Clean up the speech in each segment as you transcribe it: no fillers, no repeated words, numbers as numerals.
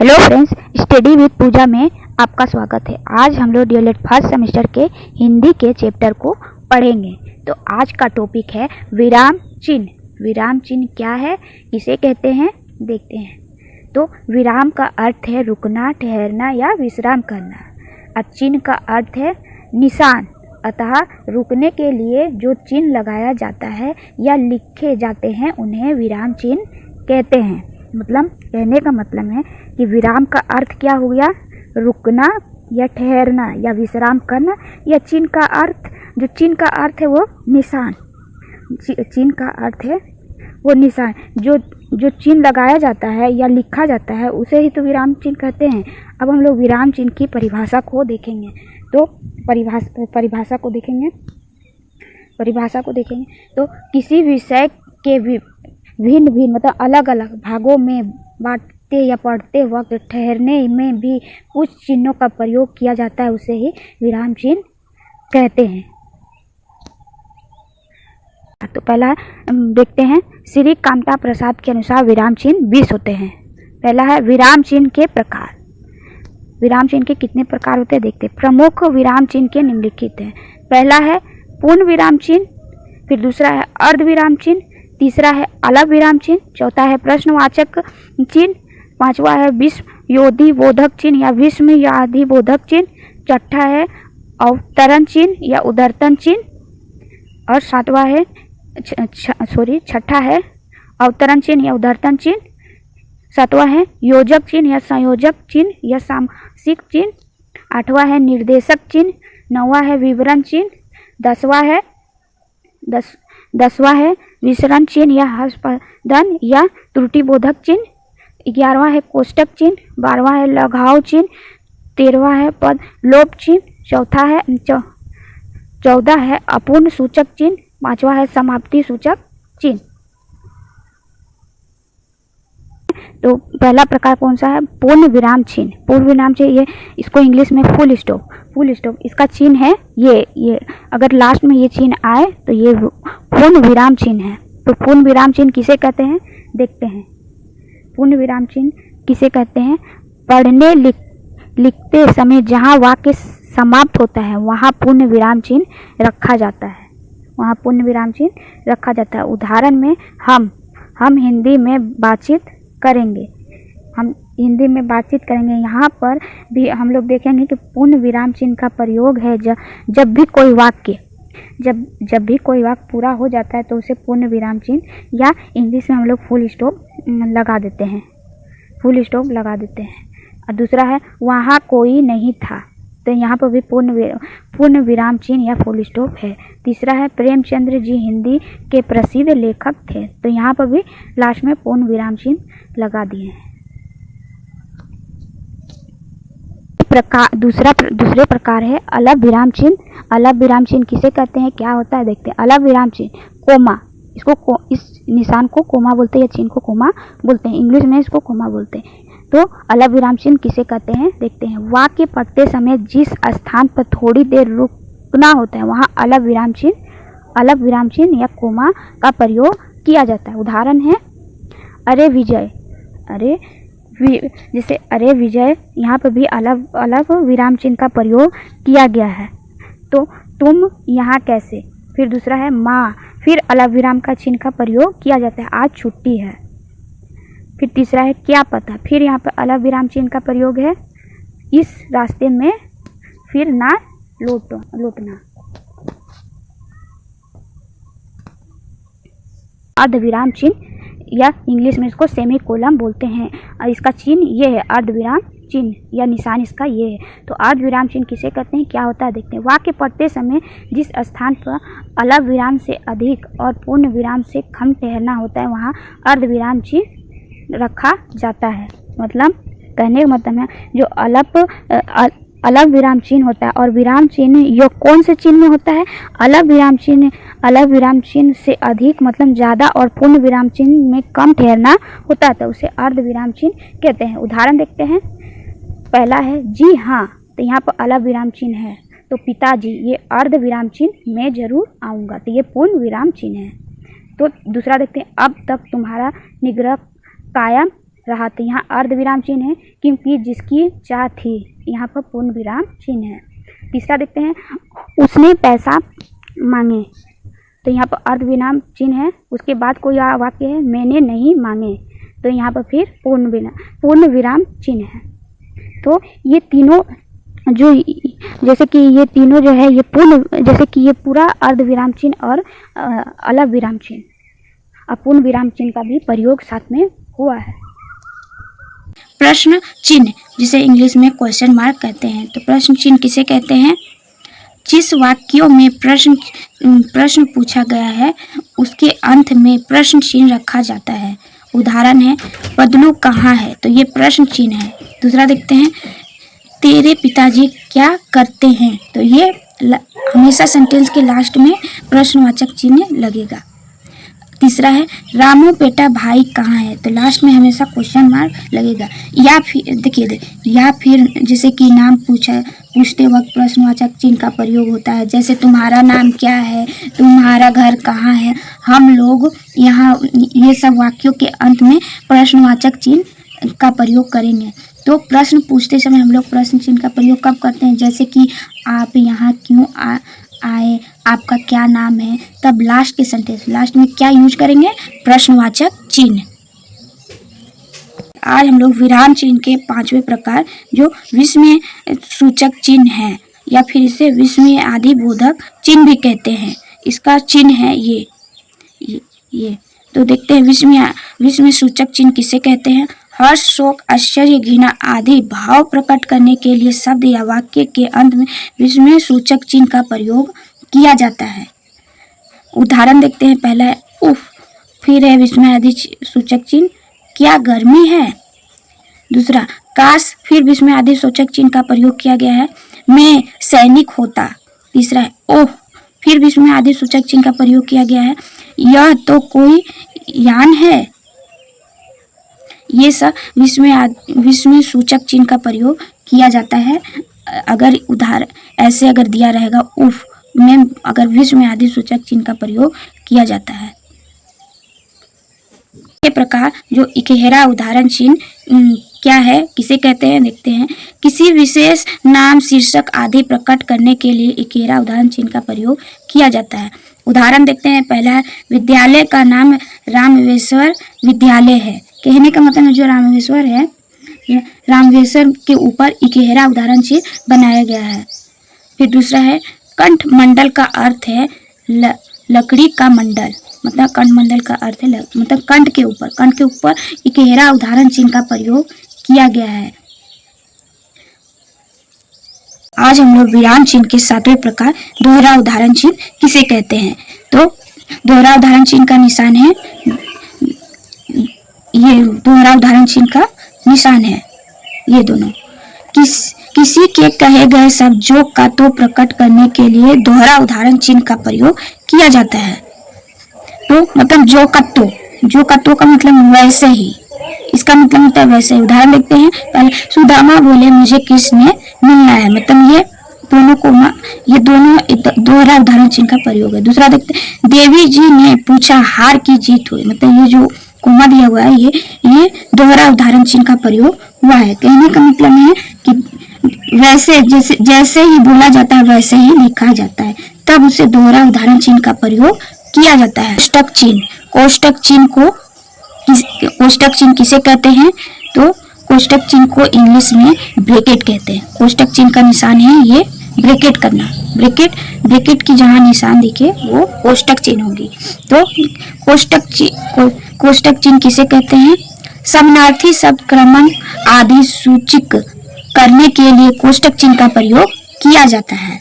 Hello friends, study with पूजा में आपका स्वागत है। आज हम लोग डीएलएड फर्स्ट सेमेस्टर के हिंदी के चैप्टर को पढ़ेंगे। तो आज का टॉपिक है विराम चिन्ह। विराम चिन्ह क्या है, किसे कहते हैं, देखते हैं। तो विराम का अर्थ है रुकना, ठहरना या विश्राम करना। और चिन्ह का अर्थ है निशान। अतः रुकने के लिए जो चिन्ह लगाया जाता है या लिखे जाते हैं उन्हें विराम चिन्ह कहते हैं। मतलब कहने का मतलब है कि विराम का अर्थ क्या हो गया, रुकना या ठहरना या विश्राम करना। या चिन्ह का अर्थ, जो चिन्ह का अर्थ है वो निशान। चिन्ह का अर्थ है वो निशान। जो चिन्ह लगाया जाता है या लिखा जाता है उसे ही तो विराम चिन्ह कहते हैं। अब हम लोग विराम चिन्ह की परिभाषा को देखेंगे। तो परिभाषा को देखेंगे तो किसी विषय के भिन्न भिन्न मतलब अलग अलग भागों में बांटते या पढ़ते वक्त ठहरने में भी कुछ चिन्हों का प्रयोग किया जाता है, उसे ही विराम चिन्ह कहते हैं। तो पहला देखते हैं, श्री कामता प्रसाद के अनुसार विराम चिन्ह 20 होते हैं। पहला है विराम चिन्ह के प्रकार। विराम चिन्ह के कितने प्रकार होते हैं देखते हैं। प्रमुख विराम चिन्ह के निम्नलिखित हैं। पहला है पूर्ण विराम चिन्ह, फिर दूसरा है अर्ध विराम चिन्ह, तीसरा है अलग विराम चिन्ह, चौथा है प्रश्नवाचक चिन्ह, पांचवा है विस्मयोधि बोधक चिन्ह या विस्मयाधि बोधक चिन्ह, छठा है अवतरण चिन्ह या उद्धरण चिन्ह, और छठा है अवतरण चिन्ह या उद्धरण चिन्ह, सातवां है योजक चिन्ह या संयोजक चिन्ह या सामसिक चिन्ह, आठवां है निर्देशक चिन्ह, नौवां है विवरण चिन्ह, दसवां है विसरण चिन्ह या हस्पदन या त्रुटिबोधक चिन्ह, 11वां है कोष्टक चिन्ह, 12वां है लघाव चिन्ह, 13वां है पद लोप चिन्ह, 14 है अपूर्ण सूचक चिन्ह, 5वां है समाप्ति सूचक चिन्ह। तो पहला प्रकार कौन सा है, पूर्ण विराम चिन्ह। पूर्ण विराम चिन्ह, ये इसको इंग्लिश में फुल स्टॉप इसका चिन्ह है। ये अगर लास्ट में ये चिन्ह आए तो ये पूर्ण विराम चिन्ह है। तो पूर्ण विराम चिन्ह किसे कहते हैं देखते हैं। पूर्ण विराम चिन्ह किसे कहते हैं, पढ़ने लिखते समय जहाँ वाक्य समाप्त होता है वहाँ पूर्ण विराम चिन्ह रखा जाता है। उदाहरण में हम हिंदी में बातचीत करेंगे। यहाँ पर भी हम लोग देखेंगे कि पूर्ण विराम चिन्ह का प्रयोग है जब भी कोई वाक्य पूरा हो जाता है तो उसे पूर्ण विराम चिन्ह या इंग्लिश में हम लोग फुल स्टॉप लगा देते हैं। और दूसरा है वहाँ कोई नहीं था, तो यहाँ पर भी पूर्ण विराम चिन्ह या फुल स्टॉप है। तीसरा है प्रेमचंद्र जी हिंदी के प्रसिद्ध लेखक थे, तो यहाँ पर भी लास्ट में पूर्ण विराम चिन्ह लगा दिए हैं। दूसरे प्रकार है अलग विराम चिन्ह। अलग विराम चिन्ह किसे कहते हैं, क्या होता है देखते हैं। अलग विराम चिन्ह कोमा, इस निशान को कोमा बोलते हैं या चिन्ह को कोमा बोलते हैं, इंग्लिश में इसको कोमा बोलते हैं। तो अलग विराम चिन्ह किसे कहते हैं देखते हैं। वाक्य पढ़ते समय जिस स्थान पर थोड़ी देर रुकना होता है वहाँ अलग विराम चिन्ह या कोमा का प्रयोग किया जाता है। उदाहरण है अरे विजय, यहाँ पर भी अलग विराम चिन्ह का प्रयोग किया गया है। तो तुम यहाँ कैसे, फिर दूसरा है माँ, फिर अलग विराम का चिन्ह का प्रयोग किया जाता है। आज छुट्टी है। फिर तीसरा है क्या पता, फिर यहाँ पर अलग विराम चिन्ह का प्रयोग है। इस रास्ते में फिर ना लौटना। अर्ध विराम चिन्ह या इंग्लिश में इसको सेमीकोलन बोलते हैं, और इसका चिन्ह ये है, अर्ध विराम चिन्ह या निशान इसका ये है। तो अर्ध विराम चिन्ह किसे कहते हैं, क्या होता है देखते हैं। वाक्य पढ़ते समय जिस स्थान पर अलग विराम से अधिक और पूर्ण विराम से कम ठहरना होता है वहाँ अर्ध विराम चिन्ह रखा जाता है। मतलब कहने का मतलब है जो अलग विराम चिन्ह होता है और विराम चिन्ह ये कौन से चिन्ह में होता है, अलग विराम चिन्ह से अधिक मतलब ज़्यादा और पूर्ण विराम चिन्ह में कम ठहरना होता है, तो उसे अर्ध विराम चिन्ह कहते हैं। उदाहरण देखते हैं। पहला है जी हाँ, तो यहाँ पर अलग विराम चिन्ह है, तो पिताजी, ये अर्ध विराम चिन्ह मैं जरूर आऊँगा, तो ये पूर्ण विराम चिन्ह है। तो दूसरा देखते हैं, अब तक तुम्हारा निग्रह कायम रहा, तो यहाँ अर्ध विराम चिन्ह है क्योंकि जिसकी चाह थी, यहाँ पर पूर्ण विराम चिन्ह है। तीसरा देखते हैं, उसने पैसा मांगे, तो यहाँ पर अर्ध विराम चिन्ह है, उसके बाद कोई वाक्य है मैंने नहीं मांगे, तो यहाँ पर फिर पूर्ण विराम चिन्ह है। तो ये तीनों जो जैसे कि ये तीनों जो है ये जैसे कि ये पूरा अर्ध विराम चिन्ह और अलग विराम चिन्ह, अपूर्ण विराम चिन्ह का भी प्रयोग साथ में हुआ है। प्रश्न चिन्ह, जिसे इंग्लिश में क्वेश्चन मार्क कहते हैं, तो प्रश्न चिन्ह किसे कहते हैं? जिस वाक्यों में प्रश्न पूछा गया है उसके अंत में प्रश्न चिन्ह रखा जाता है। उदाहरण है बदलू कहाँ है, तो ये प्रश्न चिन्ह है। दूसरा देखते हैं, तेरे पिताजी क्या करते हैं, तो ये हमेशा सेंटेंस के लास्ट में प्रश्नवाचक चिन्ह लगेगा। तीसरा है रामू बेटा भाई कहाँ है, तो लास्ट में हमेशा क्वेश्चन मार्क लगेगा। या फिर या फिर जैसे कि नाम पूछते वक्त प्रश्नवाचक चिन्ह का प्रयोग होता है, जैसे तुम्हारा नाम क्या है, तुम्हारा घर कहाँ है। हम लोग यहाँ ये सब वाक्यों के अंत में प्रश्नवाचक चिन्ह का प्रयोग करेंगे। तो प्रश्न पूछते समय हम लोग प्रश्न चिन्ह का प्रयोग कब करते हैं, जैसे कि आप यहाँ क्यों आए, आपका क्या नाम है, तब लास्ट के सेंटेंस लास्ट में क्या यूज करेंगे? प्रश्नवाचक चिन्ह। आज हम लोग विराम चिन्ह के 5वें प्रकार जो विस्मय सूचक चिन्ह है या फिर इसे विस्मय आदि बोधक चिन्ह भी कहते हैं, इसका चिन्ह है ये। तो देखते हैं विस्मय सूचक चिन्ह किसे कहते हैं? हर्ष, शोक, आश्चर्य, घृणा आदि भाव प्रकट करने के लिए शब्द या वाक्य के अंत में विस्मय सूचक चिन्ह का प्रयोग किया जाता है। उदाहरण देखते हैं, पहला है उफ, फिर है विस्मय आदि सूचक चिन्ह, क्या गर्मी है। दूसरा काश, फिर विस्मय आदि सूचक चिन्ह का प्रयोग किया गया है, मैं सैनिक होता। तीसरा है ओह, फिर विस्मय आदि सूचक चिन्ह का प्रयोग किया गया है, यह तो कोई यान है। ये सब विस्मय सूचक चिन्ह का प्रयोग किया जाता है। अगर उदाहरण ऐसे अगर दिया रहेगा उफ में अगर विस्मय आदि सूचक चिन्ह का प्रयोग किया जाता है। ये प्रकार जो इकहेरा उदाहरण चिन्ह क्या है, किसे कहते हैं, देखते हैं। किसी विशेष नाम, शीर्षक आदि प्रकट करने के लिए इकहेरा उदाहरण चिन्ह का प्रयोग किया जाता है। उदाहरण देखते हैं, पहला है विद्यालय का नाम रामेश्वर विद्यालय है। कहने का मतलब जो रामेश्वर है, रामेश्वर के ऊपर इकहेरा उदाहरण चिन्ह बनाया गया है। फिर दूसरा है कंठ मंडल का अर्थ है लकड़ी का मंडल, मतलब कंठ मंडल का अर्थ है मतलब कंठ के ऊपर इकहेरा उदाहरण चिन्ह का प्रयोग किया गया है। आज हम लोग विराम चिन्ह के 7वें प्रकार दोहरा उदाहरण चिन्ह किसे कहते हैं, तो दोहरा उदाहरण चिन्ह का निशान है, ये दोहरा उदाहरण चिन्ह का निशान है ये दोनों। किसी के कहे गए शब्दों का तो प्रकट करने के लिए दोहरा उदाहरण चिन्ह का प्रयोग किया जाता है। तो मतलब जो का तो का मतलब वैसे ही, इसका मतलब होता है वैसे। उदाहरण देखते हैं, पहले सुदामा बोले मुझे किसने मिलना है, मतलब ये दोनों दोहरा उदाहरण चिन्ह का प्रयोग है। दूसरा देखते हैं, देवी जी ने पूछा हार की जीत हुई, मतलब ये जो कोमा दिया हुआ है ये दोहरा उदाहरण चिन्ह का प्रयोग हुआ है। कहने का मतलब है कि वैसे जैसे ही बोला जाता है वैसे ही लिखा जाता है, तब उसे दोहरा उदाहरण चिन्ह का प्रयोग किया जाता है। कोष्टक चिन्ह किसे कहते हैं, तो कोष्टक चिन्ह को इंग्लिश में ब्रैकेट कहते हैं। कोष्टक चिन्ह का निशान है ये ब्रैकेट करना, ब्रैकेट की जहाँ निशान दिखे वो कोष्टक चिन्ह होगी। तो कोष्टक चिन्ह किसे कहते हैं, समानार्थी शब्द क्रमांक आदि सूचित करने के लिए कोष्टक चिन्ह का प्रयोग किया जाता है।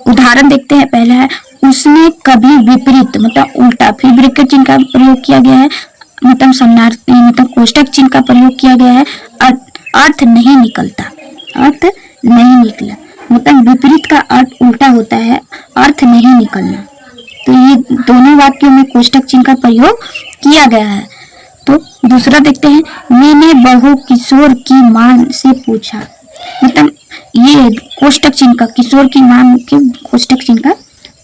उदाहरण देखते हैं, पहला है उसने कभी विपरीत मतलब उल्टा, फिर ब्रैकेट चिन्ह का प्रयोग किया गया है, मतलब समानार्थी मतलब कोष्टक चिन्ह का प्रयोग किया गया है, अर्थ नहीं निकला, मतलब विपरीत का अर्थ उल्टा होता है, अर्थ नहीं निकलना। तो ये दोनों वाक्यों में कोष्टक चिन्ह का प्रयोग किया गया है। तो दूसरा देखते हैं, मैंने बहू किशोर की मां से पूछा, मतलब ये कोष्टक चिन्ह का किशोर की मां के कोष्टक चिन्ह का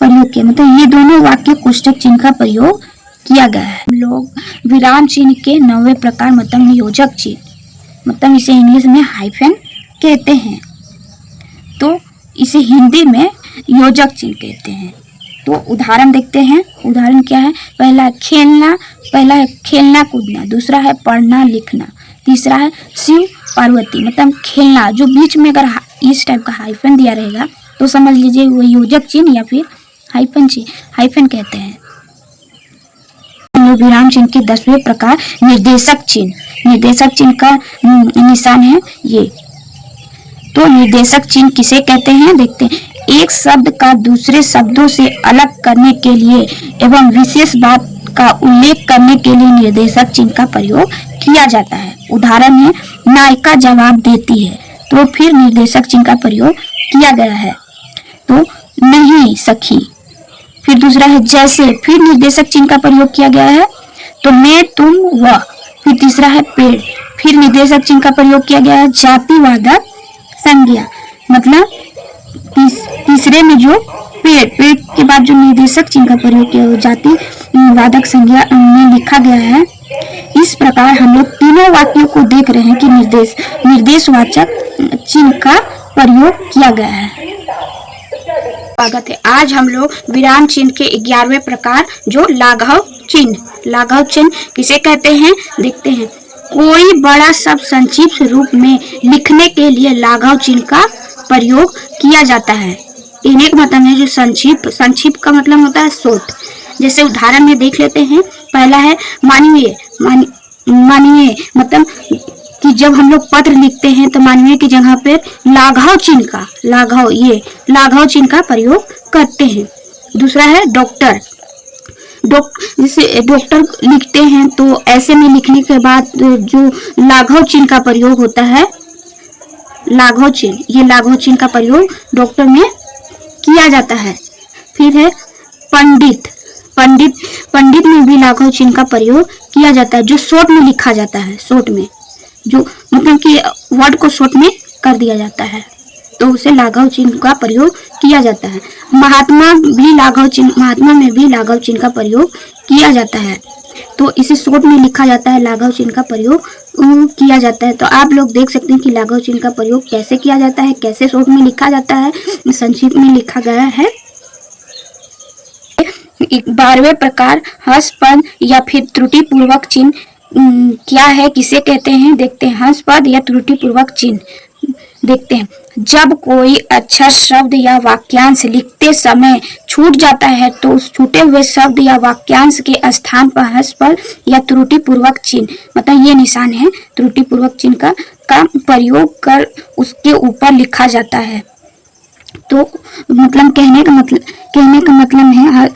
प्रयोग किया, मतलब ये दोनों वाक्य कोष्टक चिन्ह का प्रयोग किया गया है। हम लोग विराम चिन्ह के 9वें प्रकार मतलब योजक चिन्ह, मतलब इसे इंग्लिश में हाइफन कहते हैं, तो इसे हिंदी में योजक चिन्ह कहते हैं। तो उदाहरण देखते हैं। उदाहरण क्या है? पहला है खेलना कूदना, दूसरा है पढ़ना लिखना, तीसरा है शिव पार्वती। मतलब खेलना, जो बीच में अगर इस टाइप का हाइफन दिया रहेगा तो समझ लीजिए वो योजक चिन्ह या फिर हाइफन कहते हैं। विराम चिन्ह के 10वें प्रकार निर्देशक चिन्ह। निर्देशक चिन्ह का निशान है ये। तो निर्देशक चिन्ह किसे कहते हैं देखते हैं। एक शब्द का दूसरे शब्दों से अलग करने के लिए एवं विशेष बात का उल्लेख करने के लिए निर्देशक चिन्ह का प्रयोग किया जाता है। उदाहरण है नायिका जवाब देती है, तो फिर निर्देशक चिन्ह का प्रयोग किया गया है। तो नहीं सखी, फिर दूसरा है जैसे, फिर निर्देशक चिन्ह का प्रयोग किया गया है। तो मैं तुम वह, फिर तीसरा है पेड़, फिर निर्देशक चिन्ह का प्रयोग किया गया है। जातिवादक संज्ञा, मतलब तीसरे में जो पेड़ के बाद जो निर्देशक चिन्ह का प्रयोग किया वो जातिवादक संज्ञा में लिखा गया है। इस प्रकार हम लोग तीनों वाक्यों को देख रहे हैं कि निर्देशवाचक चिन्ह का प्रयोग किया गया है। स्वागत है। आज हम लोग विराम चिन्ह के 11वें प्रकार जो लाघव चिन्ह किसे कहते हैं देखते हैं। कोई बड़ा शब्द संक्षिप्त रूप में लिखने के लिए लाघव चिन्ह का प्रयोग किया जाता है। कहने का मतलब है जो संक्षिप्त का मतलब होता है शॉर्ट। जैसे उदाहरण में देख लेते हैं। पहला है मानवीय मतलब कि जब हम लोग पत्र लिखते हैं तो मानवीय की जगह पे लाघव चिन्ह का प्रयोग करते हैं। दूसरा है डॉक्टर, जैसे डॉक्टर लिखते हैं तो ऐसे में लिखने के बाद जो लाघव चिन्ह का प्रयोग होता है, लाघव चिन्ह का प्रयोग डॉक्टर में किया जाता है। फिर है पंडित में भी लाघव चिन्ह का प्रयोग किया जाता है, जो शॉर्ट में लिखा जाता है। शॉर्ट में जो मतलब कि वर्ड को शॉर्ट में कर दिया जाता है, तो उसे लाघव चिन्ह का प्रयोग किया जाता है। महात्मा में भी लाघव चिन्ह का प्रयोग किया जाता है, तो इसे शॉर्ट में लिखा जाता है, लाघव चिन्ह का प्रयोग किया जाता है। तो आप लोग देख सकते हैं कि लाघव चिन्ह का प्रयोग कैसे किया जाता है, कैसे शॉर्ट में लिखा जाता है, संक्षिप्त में लिखा गया है। 12वें प्रकार हंसपद या फिर त्रुटिपूर्वक चिन्ह क्या है, किसे कहते हैं देखते हैं। हंसपद या त्रुटिपूर्वक चिन्ह देखते हैं। जब कोई अक्षर शब्द या वाक्यांश लिखते समय छूट जाता है तो उस छूटे हुए शब्द या वाक्यांश के स्थान पर हंसपद या त्रुटिपूर्वक चिन्ह, मतलब ये निशान है त्रुटिपूर्वक चिन्ह का प्रयोग कर उसके ऊपर लिखा जाता है। तो मतलब कहने का मतलब है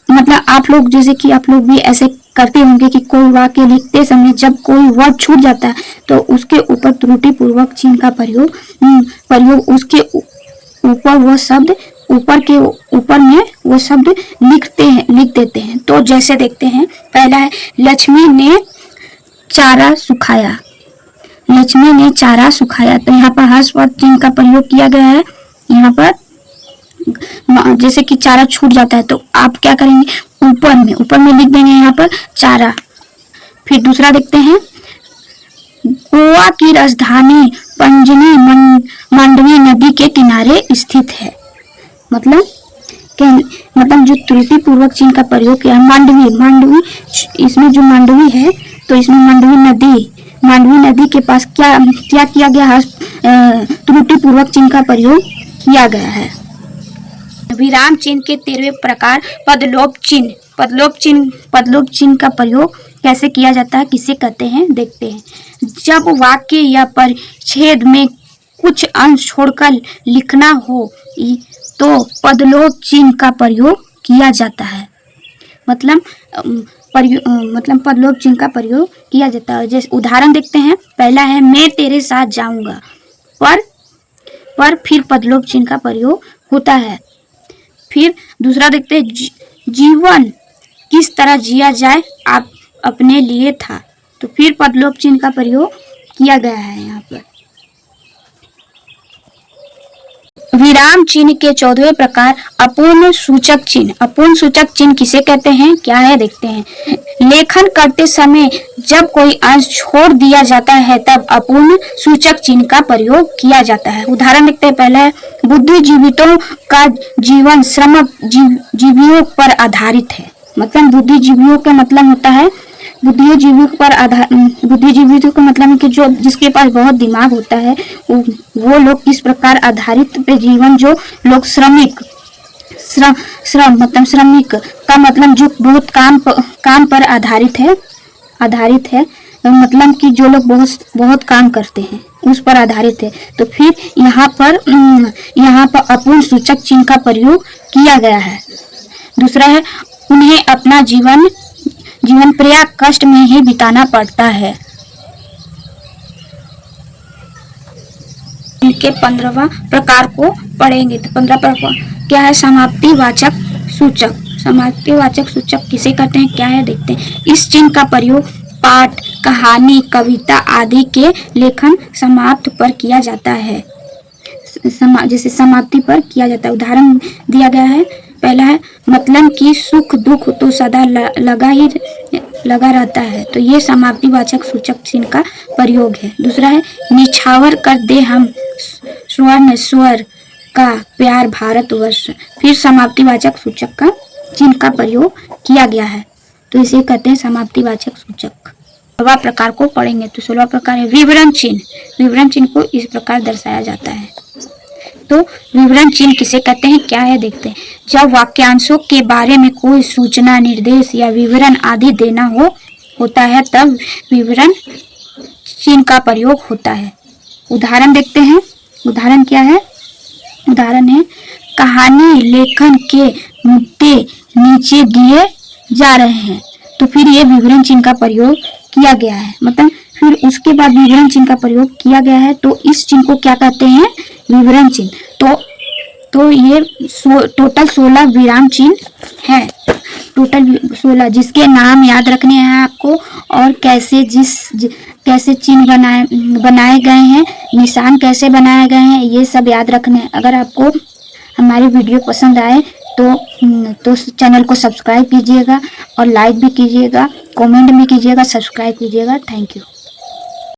मतलब आप लोग जैसे कि आप लोग भी ऐसे करते होंगे कि कोई वाक्य लिखते समय जब कोई वर्ड छूट जाता है तो उसके ऊपर त्रुटिपूर्वक चिन्ह का प्रयोग उसके ऊपर वो शब्द ऊपर में वो शब्द लिख देते हैं। तो जैसे देखते हैं। पहला है लक्ष्मी ने चारा सुखाया, तो यहाँ पर हंसपद चिन्ह का प्रयोग किया गया है। यहाँ पर जैसे कि चारा छूट जाता है तो आप क्या करेंगे, ऊपर में लिख देंगे यहाँ पर चारा। फिर दूसरा देखते हैं। गोवा की राजधानी पंजनी मांडवी नदी के किनारे स्थित है। मतलब जो त्रुटिपूर्वक चिन्ह का प्रयोग किया है। मांडवी इसमें जो मांडवी है तो इसमें मांडवी नदी के पास क्या किया गया है, त्रुटिपूर्वक चिन्ह का प्रयोग किया गया है। विराम चिन्ह के 13वें प्रकार पदलोप चिन्ह का प्रयोग कैसे किया जाता है, किसे कहते हैं देखते हैं। जब वाक्य या परिच्छेद में कुछ अंश छोड़कर लिखना हो तो पदलोप चिन्ह का प्रयोग किया जाता है। मतलब पदलोप चिन्ह का प्रयोग किया जाता है। जैसे उदाहरण देखते हैं। पहला है मैं तेरे साथ जाऊंगा, पर फिर पदलोप चिन्ह का प्रयोग होता है। फिर दूसरा देखते हैं। जीवन किस तरह जिया जाए आप अपने लिए था, तो फिर पदलोप चिन्ह का प्रयोग किया गया है यहाँ पर। विराम चिन्ह के 14वें प्रकार अपूर्ण सूचक चिन्ह। अपूर्ण सूचक चिन्ह किसे कहते हैं, क्या है, देखते हैं। लेखन करते समय जब कोई अंश छोड़ दिया जाता है तब अपूर्ण सूचक चिन्ह का प्रयोग किया जाता है। उदाहरण देखते हैं। पहला है, बुद्धिजीवियों का जीवन श्रमक जीवियों पर आधारित है। मतलब बुद्धिजीवियों का मतलब होता है, बुद्धिजीवियों का मतलब है कि जो जिसके पास बहुत दिमाग होता है वो लोग किस प्रकार आधारित पे जीवन, जो लोग श्रमिक का मतलब जो बहुत काम पर आधारित है मतलब कि जो लोग बहुत काम करते हैं उस पर आधारित है। तो फिर यहाँ पर अपूर्ण सूचक चिन्ह का प्रयोग किया गया है। दूसरा है, उन्हें अपना जीवन पर्याप्त कष्ट में ही बिताना पड़ता है। इनके 15वां प्रकार को पढ़ेंगे। तो 15 प्रकार क्या है, समाप्तिवाचक सूचक। समाप्तिवाचक सूचक किसे कहते हैं, क्या है, देखते हैं। इस चिन्ह का प्रयोग पाठ, कहानी, कविता आदि के लेखन समाप्त पर किया जाता है। जैसे समाप्ति पर किया जाता है। उदाहरण दिया गया है। पहला है, मतलब कि सुख दुख तो सदा लगा रहता है। तो ये समाप्तिवाचक सूचक चिन्ह का प्रयोग है। दूसरा है, निछावर कर दे हम स्वर्ण स्वर का प्यार भारतवर्ष। फिर समाप्तिवाचक सूचक का चिन्ह का प्रयोग किया गया है। तो इसे कहते हैं समाप्तिवाचक सूचक। 16वां प्रकार को पढ़ेंगे। तो 16वां प्रकार है विवरण चिन्ह। विवरण चिन्ह को इस प्रकार दर्शाया जाता है। तो विवरण चिन्ह किसे कहते हैं, क्या है, देखते हैं। जब वाक्यांशों के बारे में कोई सूचना, निर्देश या विवरण आदि देना होता है तब विवरण चिन्ह का प्रयोग होता है। उदाहरण देखते हैं। उदाहरण क्या है, उदाहरण है, कहानी लेखन के मुद्दे नीचे दिए जा रहे हैं। तो फिर ये विवरण चिन्ह का प्रयोग किया गया है। मतलब फिर उसके बाद विवरण चिन्ह का प्रयोग किया गया है। तो इस चिन्ह को क्या कहते हैं, विवरण चिन्ह। तो ये टोटल 16 विराम चिन्ह है। टोटल 16, जिसके नाम याद रखने हैं आपको और कैसे चिन्ह बनाए गए हैं, निशान कैसे बनाए गए हैं, ये सब याद रखने हैं। अगर आपको हमारी वीडियो पसंद आए तो चैनल को सब्सक्राइब कीजिएगा और लाइक भी कीजिएगा, कमेंट भी कीजिएगा, सब्सक्राइब कीजिएगा। Thank you.